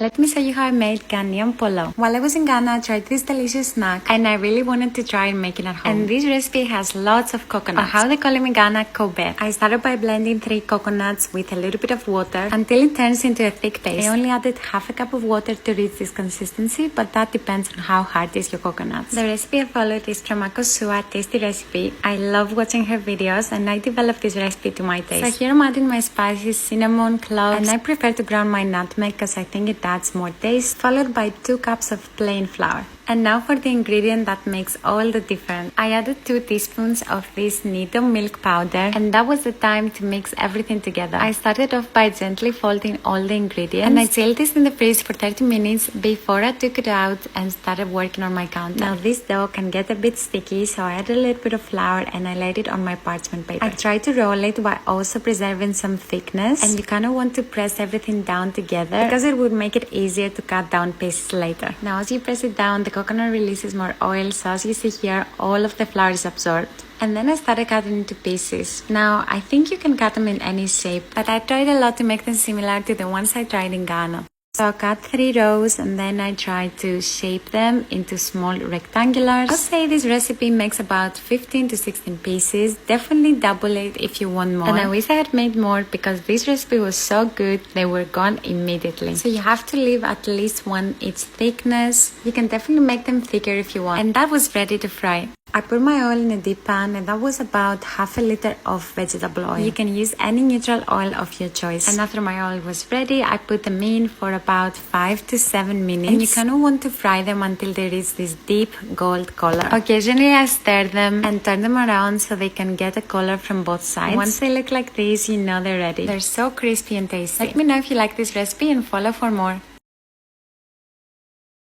Let me show you how I made Ghanaian Poloo. While I was in Ghana, I tried this delicious snack and I really wanted to try making it at home. And this recipe has lots of coconuts, or how they call them in Ghana, kobe. I started by blending 3 coconuts with a little bit of water until it turns into a thick paste. I only added half a cup of water to reach this consistency, but that depends on how hard is your coconuts. The recipe I followed is from Akosua Tasty Recipe. I love watching her videos and I developed this recipe to my taste. So here I'm adding my spices, cinnamon, cloves, and I prefer to ground my nutmeg because I think it adds more taste, followed by 2 cups of plain flour. And now for the ingredient that makes all the difference. I added 2 teaspoons of this Nido milk powder, and that was the time to mix everything together. I started off by gently folding all the ingredients, and I chilled this in the fridge for 30 minutes before I took it out and started working on my counter. Now this dough can get a bit sticky, so I added a little bit of flour and I laid it on my parchment paper. I tried to roll it while also preserving some thickness, and you kind of want to press everything down together because it would make it easier to cut down pieces later. Now as you press it down, the coconut releases more oil, so as you see here, all of the flour is absorbed. And then I started cutting into pieces. Now, I think you can cut them in any shape, but I tried a lot to make them similar to the ones I tried in Ghana. So I cut 3 rows and then I tried to shape them into small rectangulars. I'll say this recipe makes about 15 to 16 pieces. Definitely double it if you want more. And I wish I had made more because this recipe was so good, they were gone immediately. So you have to leave at least 1 each thickness. You can definitely make them thicker if you want. And that was ready to fry. I put my oil in a deep pan and that was about half a liter of vegetable oil. You can use any neutral oil of your choice. And after my oil was ready, I put them in for about 5 to 7 minutes. And you kind of want to fry them until they reach this deep gold color. Occasionally I stir them and turn them around so they can get a color from both sides. Once they look like this, you know they're ready. They're so crispy and tasty. Let me know if you like this recipe and follow for more.